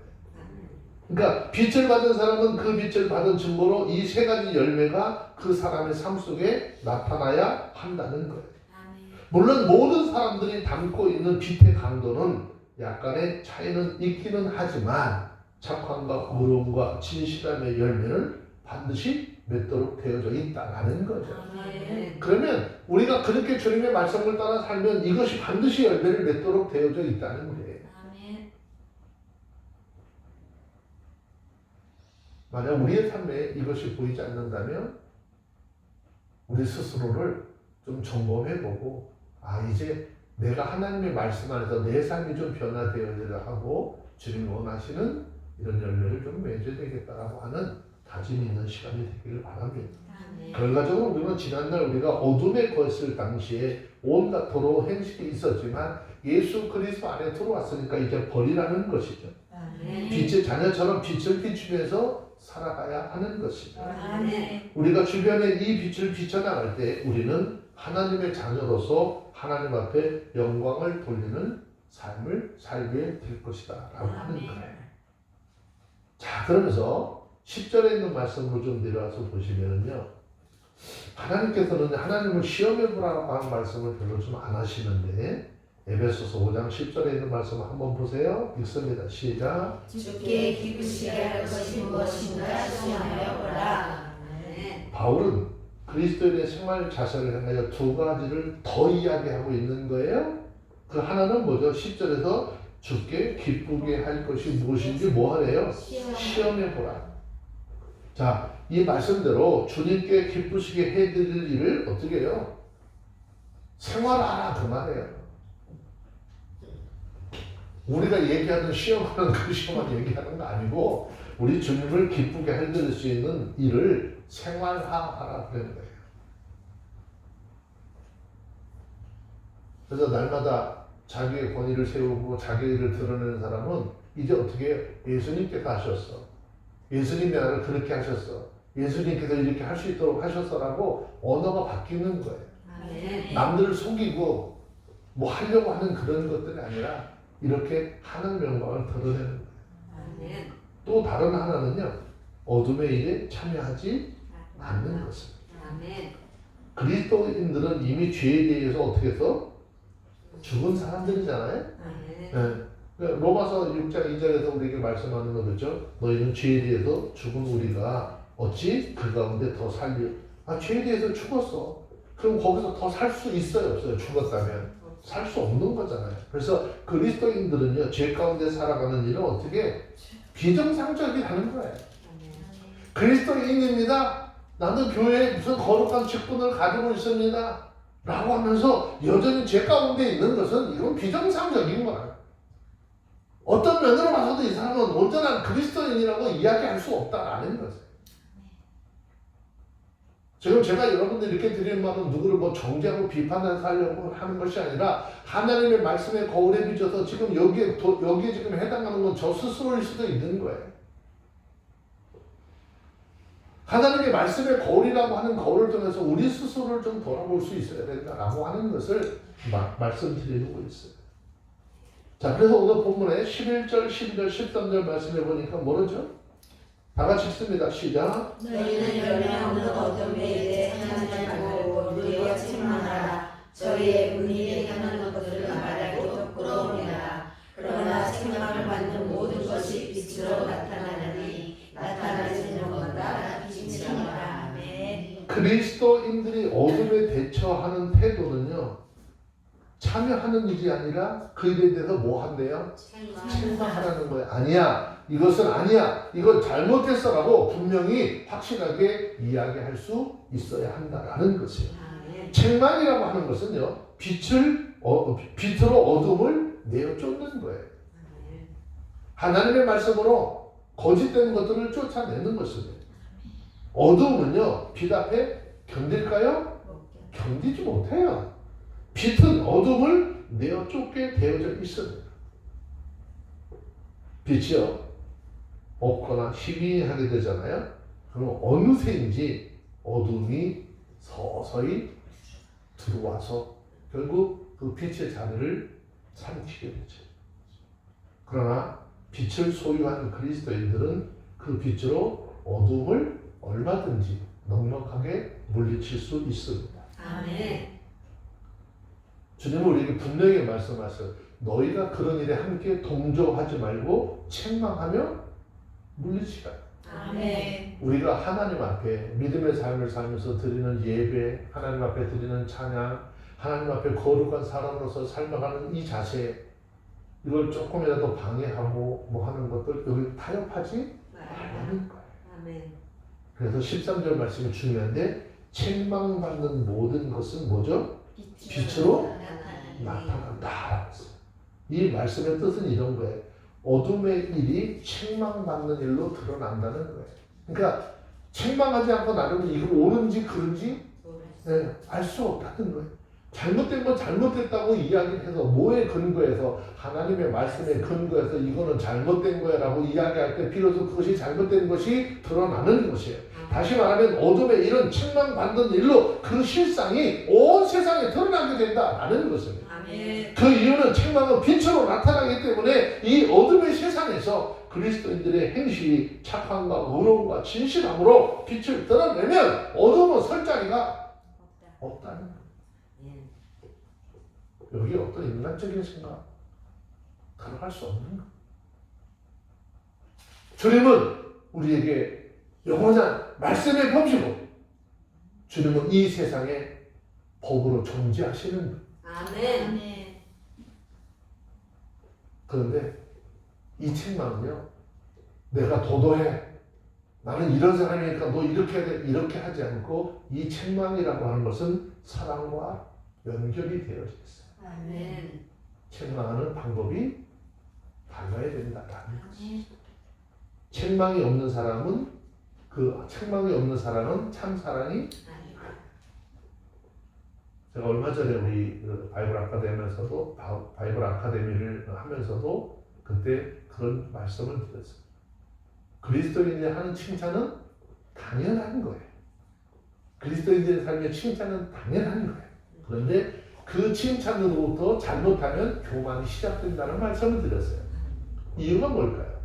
그러니까 빛을 받은 사람은 그 빛을 받은 증거로 이 세 가지 열매가 그 사람의 삶 속에 나타나야 한다는 거예요. 물론 모든 사람들이 담고 있는 빛의 강도는 약간의 차이는 있기는 하지만 착함과 의로움과 진실함의 열매는 반드시 맺도록 되어져 있다는 거죠. 그러면 우리가 그렇게 주님의 말씀을 따라 살면 이것이 반드시 열매를 맺도록 되어져 있다는 거예요. 만약 우리의 삶에 이것이 보이지 않는다면 우리 스스로를 좀 점검해보고 이제 내가 하나님의 말씀 안에서 내 삶이 좀 변화되어야 하고 주님이 원하시는 이런 열매를 좀 맺어야 되겠다라고 하는 다짐이 있는 시간이 되기를 바랍니다. 결과적으로 우리는 지난날 우리가 어둠에 거했을 당시에 온갖 도로 행실이 있었지만 예수 그리스도 안에 들어왔으니까 이제 버리라는 것이죠. 빛의 자녀처럼 빛을 비추면서 살아가야 하는 것이죠. 우리가 주변에 이 빛을 비춰나갈 때 우리는 하나님의 자녀로서 하나님 앞에 영광을 돌리는 삶을 살게 될 것이다 라고 하는 거예요. 자, 그러면서 10절에 있는 말씀으로 좀 내려와서 보시면요, 하나님께서는 하나님을 시험해보라고 하는 말씀을 별로 좀 안 하시는데 에베소서 5장 10절에 있는 말씀 한번 보세요. 읽습니다. 시작. 주께 기쁘시게 할 것이 무엇인가 시험하여 보라. 바울은 그리스도인의 생활 자세를 향하여 두 가지를 더 이야기하고 있는 거예요. 그 하나는 뭐죠? 10절에서 주께 기쁘게 할 것이 무엇인지 뭐 하래요? 시험해보라. 자, 이 말씀대로 주님께 기쁘시게 해드릴 일을 어떻게 해요? 생활하라 그 말이에요. 우리가 얘기하는 시험하는 그 시험만 얘기하는 거 아니고 우리 주님을 기쁘게 해드릴 수 있는 일을 생활하라 그러는 거예요. 그래서 날마다 자기의 권위를 세우고 자기의 일을 드러내는 사람은 이제 어떻게 예수님께서 하셨어. 예수님이 나를 그렇게 하셨어. 예수님께서 이렇게 할 수 있도록 하셨어라고 언어가 바뀌는 거예요. 남들을 속이고 뭐 하려고 하는 그런 것들이 아니라 이렇게 하는 영광을 드러내는 거예요. 또 다른 하나는요, 어둠의 일에 참여하지 않는 것입니다. 그리스도인들은 이미 죄에 대해서 어떻게 해서 죽은 사람들이잖아요. 네. 로마서 6장 2절에서 우리에게 말씀하는 거 그렇죠? 너희는 죄에 대해서 죽은 우리가 어찌 그 가운데 더 살려? 죄에 대해서 죽었어. 그럼 거기서 더 살 수 있어요, 없어요? 죽었다면 살 수 없는 거잖아요. 그래서 그리스도인들은요, 죄 가운데 살아가는 일은 어떻게 비정상적이라는 거예요. 그리스도인입니다. 나는 교회에 무슨 거룩한 직분을 가지고 있습니다. 라고 하면서 여전히 죄 가운데 있는 것은 이건 비정상적인 거예요. 어떤 면으로 봐서도 이 사람은 온전한 그리스도인이라고 이야기할 수 없다라는 거죠. 지금 제가 여러분들 이렇게 드리는 말은 누구를 뭐 정죄하고 비판해서 하려고 하는 것이 아니라 하나님의 말씀의 거울에 비춰서 지금 여기에 지금 해당하는 건 저 스스로일 수도 있는 거예요. 하나님의 말씀의 거울이라고 하는 거울을 통해서 우리 스스로를 좀 돌아볼 수 있어야 된다라고 하는 것을 말씀드리고 있어요. 자, 그래서 오늘 본문에 11절, 12절, 13절 말씀해 보니까 뭐죠? 다 같이 읽습니다. 시작. 너희는 열매 없는 어둠에 대해 하나님을 말고 누리고 책망하라. 저희의 분이 행하는 것들을 말하기도 부끄러움이라. 그러나 책망을 받는 모든 것이 빛으로 나타나느니 나타나시는 것마다 빛이니라. 아멘. 그리스도인들이 어둠에 대처하는 태도는요, 참여하는 일이 아니라 그 일에 대해서 뭐 한대요? 책망하라는 거예요. 아니야, 이것은 아니야, 이건 잘못했어라고 분명히 확실하게 이야기할 수 있어야 한다라는 것이에요. 책망이라고 하는 것은요, 빛으로 어둠을 내어 쫓는 거예요. 하나님의 말씀으로 거짓된 것들을 쫓아내는 것입니다. 어둠은요, 빛 앞에 견딜까요? 견디지 못해요. 빛은 어둠을 내어 쫓게 되어져 있습니다. 빛이요, 없거나 희미하게 되잖아요. 그럼 어느새인지 어둠이 서서히 들어와서 결국 그 빛의 자리를 삼키게 되죠. 그러나 빛을 소유한 그리스도인들은 그 빛으로 어둠을 얼마든지 넉넉하게 물리칠 수 있습니다. 아멘. 주님은 우리에게 분명히 말씀하셨어요. 너희가 그런 일에 함께 동조하지 말고 책망하며 물리치라. 아멘. 우리가 하나님 앞에 믿음의 삶을 살면서 드리는 예배, 하나님 앞에 드리는 찬양, 하나님 앞에 거룩한 사람으로서 살아가는 이 자세, 이걸 조금이라도 방해하고 뭐 하는 것들 여기 타협하지 말라는 거예요. 아멘. 그래서 13절 말씀이 중요한데, 책망받는 모든 것은 뭐죠? 빛으로 나타난다라고 했어요. 이 말씀의 뜻은 이런 거예요. 어둠의 일이 책망받는 일로 드러난다는 거예요. 그러니까 책망하지 않고 나름은 이걸 옳은지 그른지 알 수 없다는 거예요. 잘못된 건 잘못됐다고 이야기를 해서 뭐에 근거해서, 하나님의 말씀에 근거해서 이거는 잘못된 거야 라고 이야기할 때 비로소 그것이 잘못된 것이 드러나는 것이에요. 다시 말하면 어둠의 이런 책망받는 일로 그 실상이 온 세상에 드러나게 된다라는 것입니다. 아멘. 그 이유는 책망은 빛으로 나타나기 때문에 이 어둠의 세상에서 그리스도인들의 행실이 착함과 의로움과 진실함으로 빛을 드러내면 어둠은 설 자리가 없다는 거예요. 여기 어떤 인간적인 생각 들어갈 수 없는 거예요. 주님은 우리에게 영원한 말씀의 법이고, 주님은 이 세상에 법으로 존재하시는 거예요. 아멘. 그런데 이 책망은요, 내가 도도해, 나는 이런 사람이니까 너 이렇게 해야 돼, 이렇게 하지 않고, 이 책망이라고 하는 것은 사랑과 연결이 되어져 있어요. 아멘. 책망하는 방법이 달라야 된다라는 거죠. 책망이 없는 사람은 참 사랑이. 제가 얼마 전에 우리 바이블 아카데미를 하면서도 그때 그런 말씀을 드렸어요. 그리스도인이 하는 칭찬은 당연한 거예요. 그리스도인들의 삶의 칭찬은 당연한 거예요. 그런데 그 칭찬으로부터 잘못하면 교만이 시작된다는 말씀을 드렸어요. 이유가 뭘까요?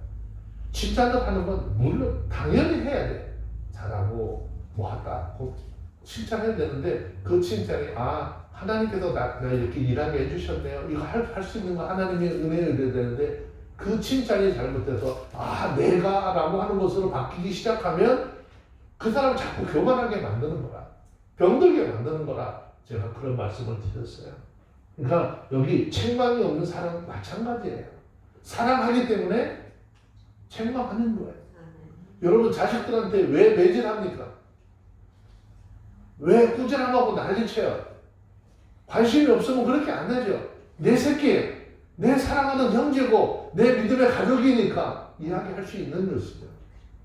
칭찬을 하는 건 물론 당연히 해야 돼. 잘하고 뭐 하다 칭찬해야 되는데, 그 칭찬이 하나님께서 나 이렇게 일하게 해주셨네요, 이거 할 수 있는 거 하나님의 은혜에 이래야 되는데, 그 칭찬이 잘못돼서 내가 라고 하는 것으로 바뀌기 시작하면 그 사람을 자꾸 교만하게 만드는 거라, 병들게 만드는 거라 제가 그런 말씀을 드렸어요. 그러니까 여기 책망이 없는 사람은 마찬가지예요. 사랑하기 때문에 책망하는 거예요. 여러분 자식들한테 왜 매질합니까? 왜 꾸지람하고 난리쳐요? 관심이 없으면 그렇게 안 하죠. 내 새끼, 내 사랑하는 형제고 내 믿음의 가족이니까 이야기할 수 있는 것이죠.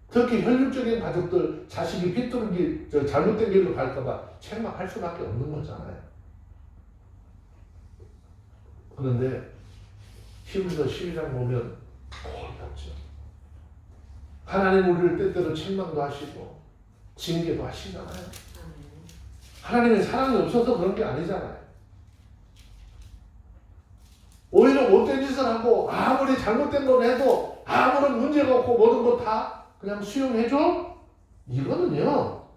특히 혈육적인 가족들, 자식이 삐뚤은 길, 잘못된 길로 갈까봐 책망할 수밖에 없는 거잖아요. 그런데 히브리서 12장 보면 어렵죠. 하나님 우리를 때때로 책망도 하시고 징계도 하시잖아요. 하나님의 사랑이 없어서 그런 게 아니잖아요. 오히려 못된 짓을 하고 아무리 잘못된 걸 해도 아무런 문제가 없고 모든 거 다 그냥 수용해줘? 이거는요,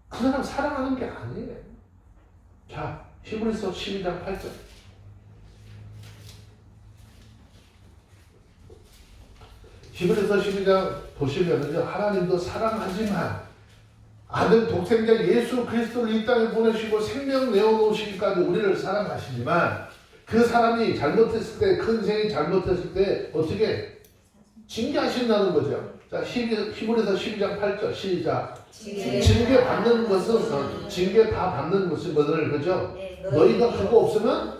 그 사람 사랑하는 게 아니에요. 자, 히브리서 12장 8절. 히브리서 12장 보시면은요, 하나님도 사랑하지만 아들 독생자 예수 그리스도를 이 땅에 보내시고 생명 내어놓으시기까지 우리를 사랑하시지만 그 사람이 잘못했을 때, 그 인생이 잘못했을 때 어떻게 징계하신다는 거죠. 자, 히브리서 12장 8절 시작. 징계 받는 것은 징계 다 받는 것은 뭐를 그죠? 너희가 그거 없으면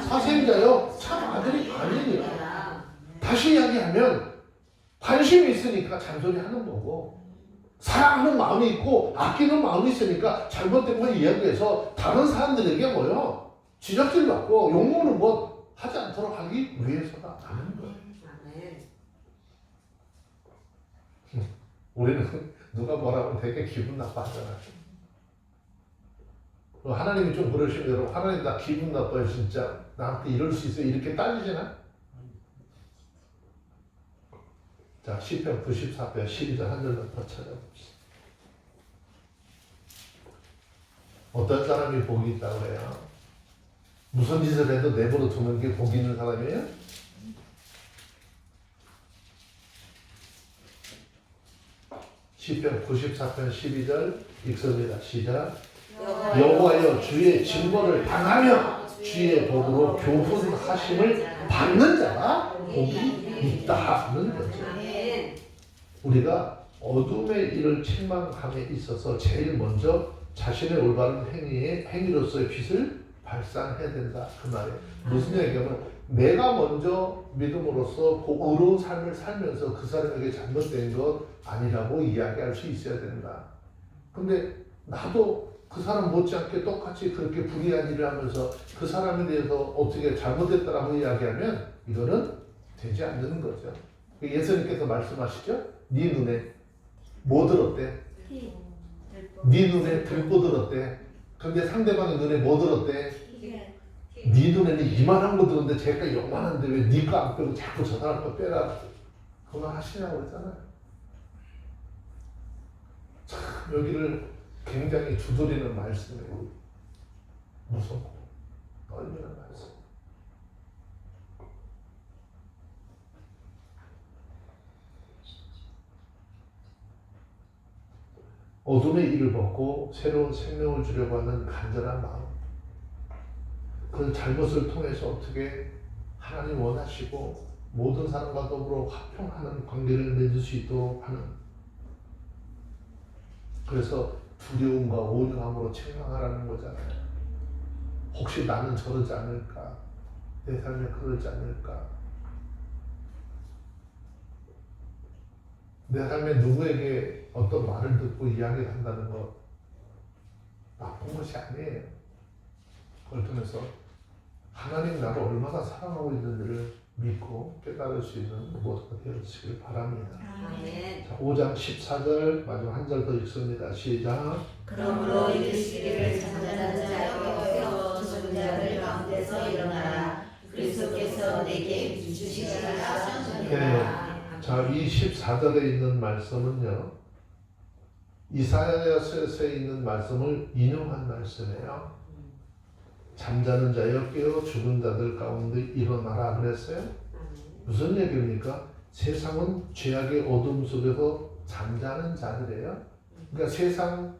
사생자요 참 아들이 아니니라. 다시 이야기하면 관심이 있으니까 잔소리 하는 거고, 사랑하는 마음이 있고 아끼는 마음이 있으니까 잘못된 걸 이야기해서 다른 사람들에게 뭐요? 지적질 받고 욕먹는 것 하지 않도록 하기 위해서가 하는 거예요. 우리는 누가 뭐라고 되게 기분 나빠하잖아요. 하나님이 좀 그러시면 여러분, 하나님 나 기분 나빠요 진짜. 나한테 이럴 수 있어요? 이렇게 따지잖아. 자, 시편 94편 12절 한 절만 더 찾아봅시다. 어떤 사람이 복이 있다고 해요? 무슨 짓을 해도 내버려 두는 게 복이 있는 사람이에요? 시편 94편 12절 읽습니다. 시작. 여호와여 주의 징벌을 당하며 주의 법으로 교훈하심을 받는 자가 복이 있다는 거죠. 우리가 어둠의 일을 책망함에 있어서 제일 먼저 자신의 올바른 행위로서의 빛을 발산해야 된다 그 말이에요. 무슨 얘기냐면 내가 먼저 믿음으로써 의로운 삶을 살면서 그 사람에게 잘못된 것 아니라고 이야기할 수 있어야 된다. 근데 나도 그 사람 못지않게 똑같이 그렇게 불의한 일을 하면서 그 사람에 대해서 어떻게 잘못했다라고 이야기하면 이거는 되지 않는 거죠. 예수님께서 말씀하시죠. 네 눈에 뭐 들었대? 네 눈에 들보 들었대. 근데 상대방의 눈에 뭐 들었대? 네 눈에는 이만한 거 들었는데 제가 요만한데 왜 네 거 안 빼고 자꾸 저 사람 거 빼라. 그만 하시냐고 그랬잖아요. 참 여기를 굉장히 두드리는 말씀이에요. 무섭고 떨리는 말씀. 어둠의 일을 벗고 새로운 생명을 주려고 하는 간절한 마음. 그 잘못을 통해서 어떻게 하나님 원하시고 모든 사람과 더불어 화평하는 관계를 맺을 수 있도록 하는, 그래서 두려움과 온유함으로 책망하라는 거잖아요. 혹시 나는 저러지 않을까? 내 삶에 그러지 않을까? 내 삶에 누구에게 어떤 말을 듣고 이야기를 한다는 것 나쁜 것이 아니에요. 그걸 통해서 하나님 나를 얼마나 사랑하고 있는지를 믿고 깨달을 수 있는 모두가 되어주시길 바랍니다. 자, 5장 14절 마지막 한 절 더 읽습니다. 시작. 그러므로 이르시기를 잠자는 자여 죽은 자들 가운데서 일어나라. 그리스도께서 내게 주시리라 선전하라. 자, 이 14절에 있는 말씀은요, 이사야서에 있는 말씀을 인용한 말씀이에요. 잠자는 자여 깨어 죽은 자들 가운데 일어나라 그랬어요. 무슨 얘기입니까? 세상은 죄악의 어둠 속에서 잠자는 자들이에요. 그러니까 세상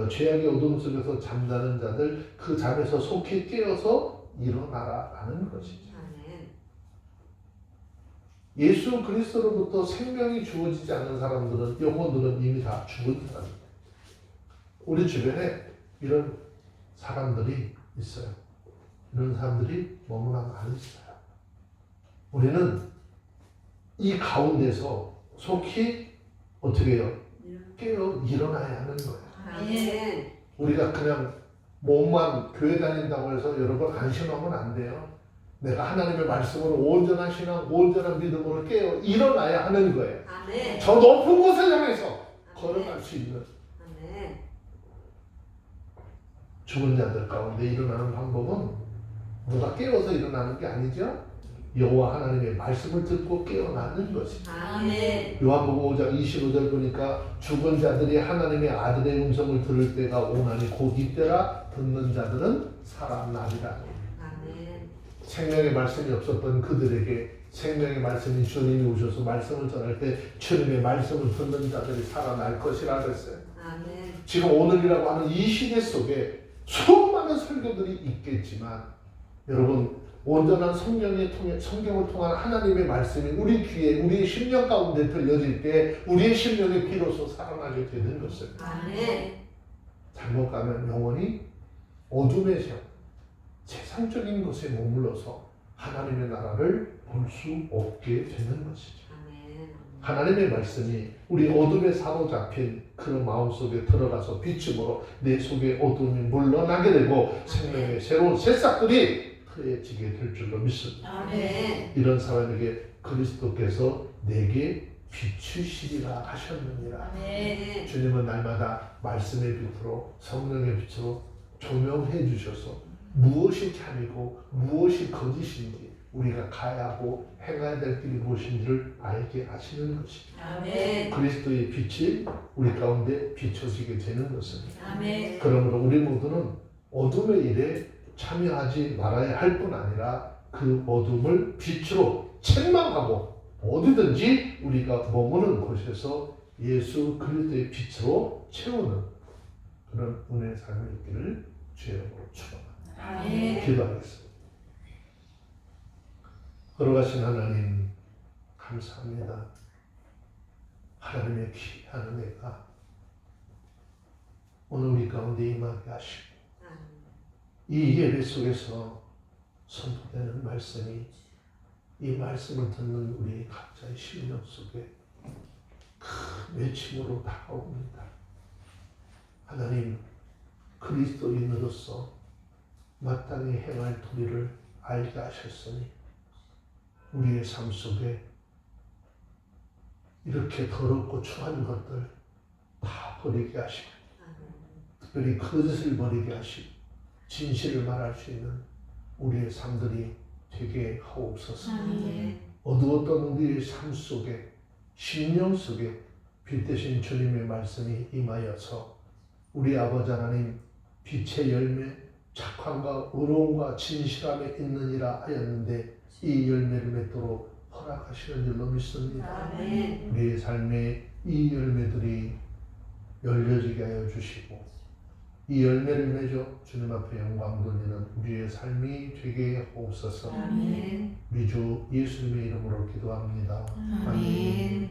죄악의 어둠 속에서 잠자는 자들, 그 잠에서 속히 깨어서 일어나라라는 것이죠. 예수 그리스도로부터 생명이 주어지지 않는 사람들은, 영혼들은 이미 다 죽은 사람입니다. 우리 주변에 이런 사람들이 있어요. 이런 사람들이 너무나 많이 있어요. 우리는 이 가운데서 속히 어떻게 해요? 깨어 일어나야 하는 거예요. 우리가 그냥 몸만 교회 다닌다고 해서 여러분 안심하면 안 돼요. 내가 하나님의 말씀으로 온전한 신앙, 온전한 믿음으로 깨어 일어나야 하는 거예요. 아멘. 저 높은 곳을 향해서 걸어갈 수 있는. 아멘. 죽은 자들 가운데 일어나는 방법은 누가 깨워서 일어나는 게 아니죠. 여호와 하나님의 말씀을 듣고 깨어나는 것입니다. 아멘. 요한복음 5장 25절 보니까 죽은 자들이 하나님의 아들의 음성을 들을 때가 오나니 곧 이때라 듣는 자들은 살아나리라. 아멘. 생명의 말씀이 없었던 그들에게 생명의 말씀이 주님이 오셔서 말씀을 전할 때 주님의 말씀을 듣는 자들이 살아날 것이라 그랬어요. 아멘. 지금 오늘이라고 하는 이 시대 속에 수많은 설교들이 있겠지만 여러분 온전한 성경을 통한 하나님의 말씀이 우리 귀에 우리의 심령 가운데 들려질 때 우리의 심령에 비로소 살아나게 되는 것을 아멘. 잘못 가면 영원히 어둠의 세상적인 것에 머물러서 하나님의 나라를 볼 수 없게 되는 것이죠. 아멘. 하나님의 말씀이 우리 어둠에 사로잡힌 그런 마음속에 들어가서 비춤으로 내 속에 어둠이 물러나게 되고 생명의 새로운 새싹들이 트여지게 될 줄로 믿습니다. 아멘. 이런 사람에게 그리스도께서 내게 비추시리라 하셨느니라. 아멘. 주님은 날마다 말씀의 빛으로 성령의 빛으로 조명해 주셔서 무엇이 참이고 무엇이 거짓인지 우리가 가야 하고 행해야 될 길이 무엇인지를 알게 하시는 것입니다. 아멘. 그리스도의 빛이 우리 가운데 비춰지게 되는 것입니다. 아멘. 그러므로 우리 모두는 어둠의 일에 참여하지 말아야 할 뿐 아니라 그 어둠을 빛으로 책망하고 어디든지 우리가 머무는 곳에서 예수 그리스도의 빛으로 채우는 그런 은혜의 삶이 있기를 주의 이름으로 축원합니다. 아멘. 기도하겠습니다. 걸어가신 하나님 감사합니다. 하나님의 귀한 은혜가 오늘 우리 가운데 임하게 하시고 이 예배 속에서 선포되는 말씀이 이 말씀을 듣는 우리 각자의 심령 속에 큰 외침으로 다가옵니다. 하나님 그리스도인으로서 마땅히 행할 도리를 알게 하셨으니 우리의 삶 속에 이렇게 더럽고 추한 것들 다 버리게 하시고 특별히 거짓을 버리게 하시고 진실을 말할 수 있는 우리의 삶들이 되게 하옵소서. 아멘. 어두웠던 우리의 삶 속에 심령 속에 빛 대신 주님의 말씀이 임하여서 우리 아버지 하나님 빛의 열매 착함과 의로움과 진실함에 있느니라 하였는데 이 열매를 맺도록 허락하시는 줄로 믿습니다. 아멘. 우리의 삶에 이 열매들이 열려지게 하여 주시고 이 열매를 맺어 주님 앞에 영광 돌리는 우리의 삶이 되게 하옵소서. 아멘. 우리 주 예수님의 이름으로 기도합니다. 아멘.